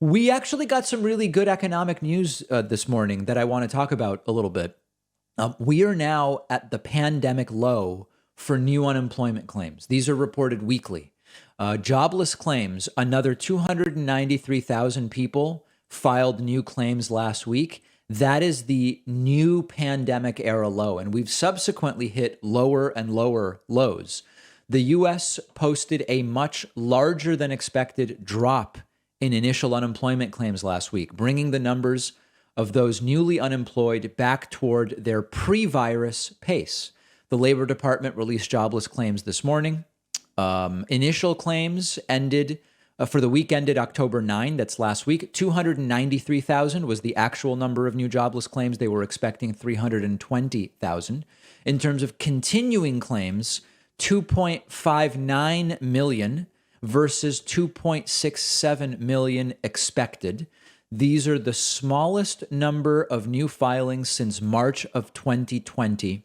We actually got some really good economic news this morning that I want to talk about a little bit. We are now at the pandemic low for new unemployment claims. These are reported weekly. Jobless claims, another 293,000 people filed new claims last week. That is the new pandemic era low. And we've subsequently hit lower and lower lows. The US posted a much larger than expected drop in initial unemployment claims last week, bringing the numbers of those newly unemployed back toward their pre-virus pace. The Labor Department released jobless claims this morning. Initial claims ended for the week ended October 9, that's last week. 293,000 was the actual number of new jobless claims. They were expecting 320,000. In terms of continuing claims, 2.59 million versus 2.67 million expected. These are the smallest number of new filings since March of 2020.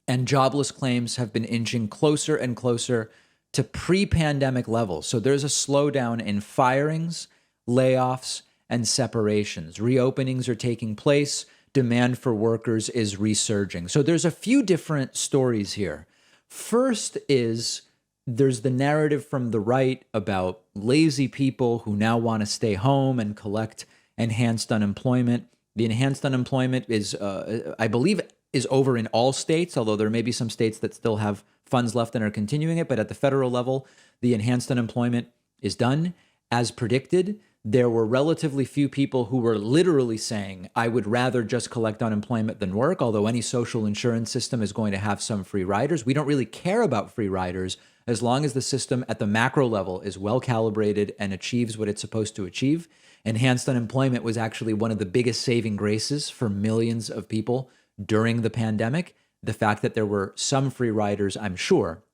And jobless claims have been inching closer and closer to pre-pandemic levels. So there's a slowdown in firings, layoffs, and separations. Reopenings are taking place. Demand for workers is resurging. So there's a few different stories here. First is there's the narrative from the right about lazy people who now want to stay home and collect enhanced unemployment. The enhanced unemployment is, I believe, is over in all states, although there may be some states that still have funds left and are continuing it. But at the federal level, the enhanced unemployment is done. As predicted, there were relatively few people who were literally saying, I would rather just collect unemployment than work, although any social insurance system is going to have some free riders. We don't really care about free riders as long as the system at the macro level is well calibrated and achieves what it's supposed to achieve. Enhanced unemployment was actually one of the biggest saving graces for millions of people during the pandemic. The fact that there were some free riders, I'm sure,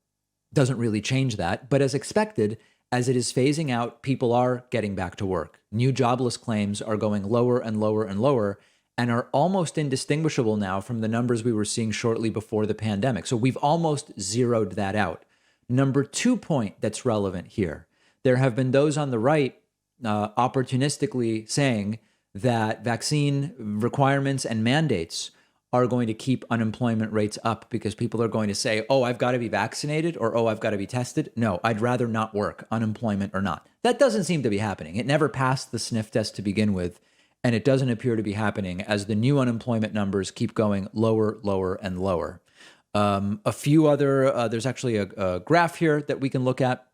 doesn't really change that. But as expected, as it is phasing out, people are getting back to work. New jobless claims are going lower and lower and lower and are almost indistinguishable now from the numbers we were seeing shortly before the pandemic. So we've almost zeroed that out. Number 2 point that's relevant here, there have been those on the right opportunistically saying that vaccine requirements and mandates are going to keep unemployment rates up because people are going to say, oh, I've got to be vaccinated or, oh, I've got to be tested. No, I'd rather not work, unemployment or not. That doesn't seem to be happening. It never passed the sniff test to begin with, and it doesn't appear to be happening as the new unemployment numbers keep going lower, lower, and lower. A few other, there's actually a graph here that we can look at.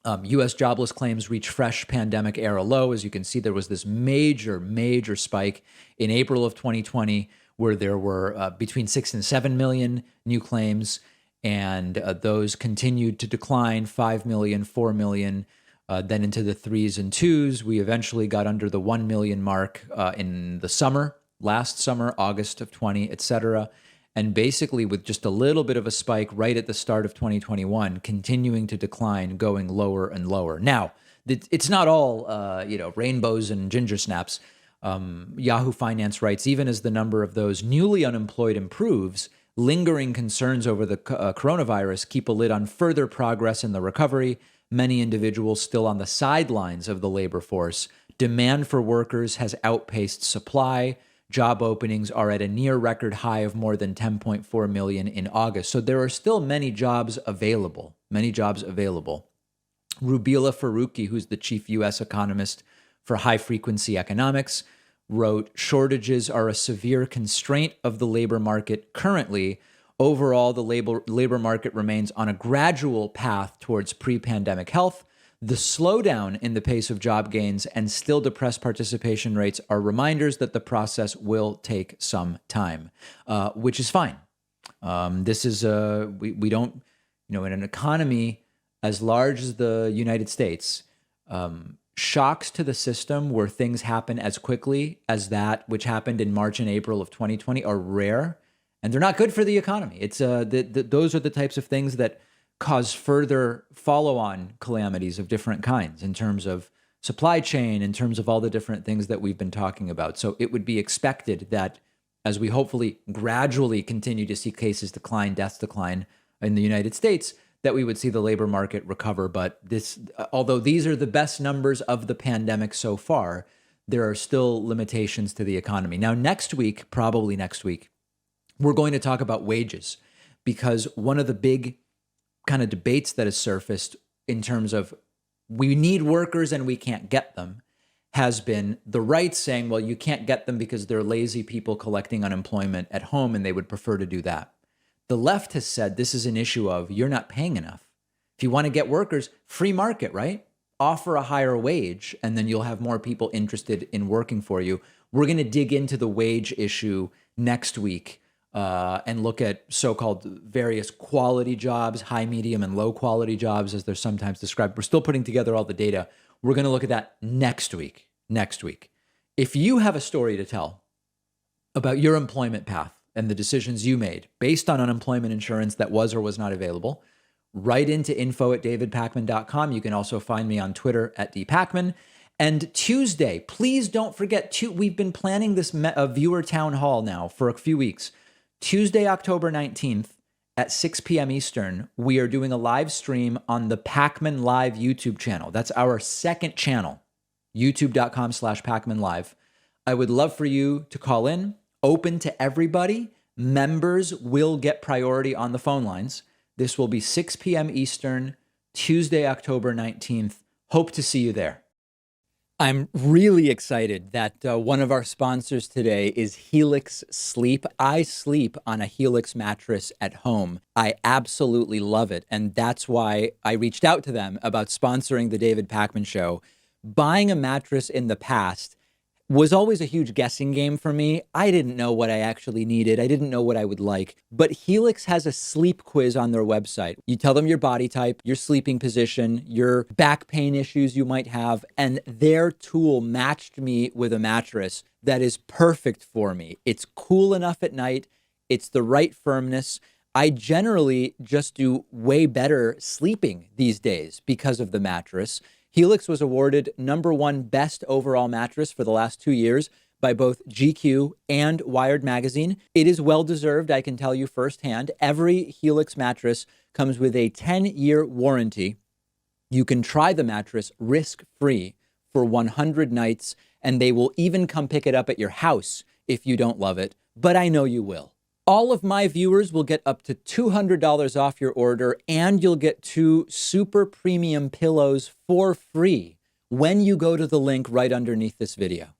U.S. jobless claims reach fresh pandemic era low. As you can see, there was this major spike in April of 2020 where there were between 6 and 7 million new claims, and those continued to decline, 5 million, 4 million, then into the 3s and 2s. We eventually got under the 1 million mark in the summer, last summer, August of 20, et cetera. And basically with just a little bit of a spike right at the start of 2021, continuing to decline, going lower and lower. Now, it's not all, rainbows and ginger snaps. Yahoo Finance writes, even as the number of those newly unemployed improves, lingering concerns over the coronavirus keep a lid on further progress in the recovery. Many individuals still on the sidelines of the labor force. Demand for workers has outpaced supply. Job openings are at a near record high of more than 10.4 million in August. So there are still many jobs available, Rubila Faruqi, who's the chief U.S. economist for high-frequency economics, wrote, shortages are a severe constraint of the labor market currently. Overall, the labor market remains on a gradual path towards pre-pandemic health. The slowdown in the pace of job gains and still depressed participation rates are reminders that the process will take some time, which is fine. This is, we don't, in an economy as large as the United States, shocks to the system where things happen as quickly as that which happened in March and April of 2020 are rare, and they're not good for the economy. It's those are the types of things that cause further follow-on calamities of different kinds in terms of supply chain, in terms of all the different things that we've been talking about. So it would be expected that as we hopefully gradually continue to see cases decline, deaths decline in the United States, that we would see the labor market recover. But although these are the best numbers of the pandemic so far, there are still limitations to the economy. Now, next week, probably next week, we're going to talk about wages, because one of the big kind of debates that has surfaced in terms of we need workers and we can't get them has been the right saying, well, you can't get them because they're lazy people collecting unemployment at home and they would prefer to do that. The left has said this is an issue of you're not paying enough. If you want to get workers, free market, right? Offer a higher wage and then you'll have more people interested in working for you. We're going to dig into the wage issue next week and look at so-called various quality jobs, high, medium, and low quality jobs, as they're sometimes described. We're still putting together all the data. We're going to look at that next week. If you have a story to tell about your employment path and the decisions you made based on unemployment insurance that was or was not available, write into info@davidpakman.com. You can also find me on Twitter @dpakman. And Tuesday, please don't forget, we've been planning this viewer town hall now for a few weeks. Tuesday, October 19th at 6 p.m. Eastern, we are doing a live stream on the Pakman Live YouTube channel. That's our second channel, youtube.com/PakmanLive. I would love for you to call in, open to everybody. Members will get priority on the phone lines. This will be 6 p.m. Eastern, Tuesday, October 19th. Hope to see you there. I'm really excited that one of our sponsors today is Helix Sleep. I sleep on a Helix mattress at home. I absolutely love it. And that's why I reached out to them about sponsoring the David Pakman Show. Buying a mattress in the past was always a huge guessing game for me. I didn't know what I actually needed. I didn't know what I would like. But Helix has a sleep quiz on their website. You tell them your body type, your sleeping position, your back pain issues you might have, and their tool matched me with a mattress that is perfect for me. It's cool enough at night. It's the right firmness. I generally just do way better sleeping these days because of the mattress. Helix was awarded #1 best overall mattress for the last 2 years by both GQ and Wired Magazine. It is well-deserved, I can tell you firsthand. Every Helix mattress comes with a 10-year warranty. You can try the mattress risk-free for 100 nights, and they will even come pick it up at your house if you don't love it, but I know you will. All of my viewers will get up to $200 off your order, and you'll get 2 super premium pillows for free when you go to the link right underneath this video.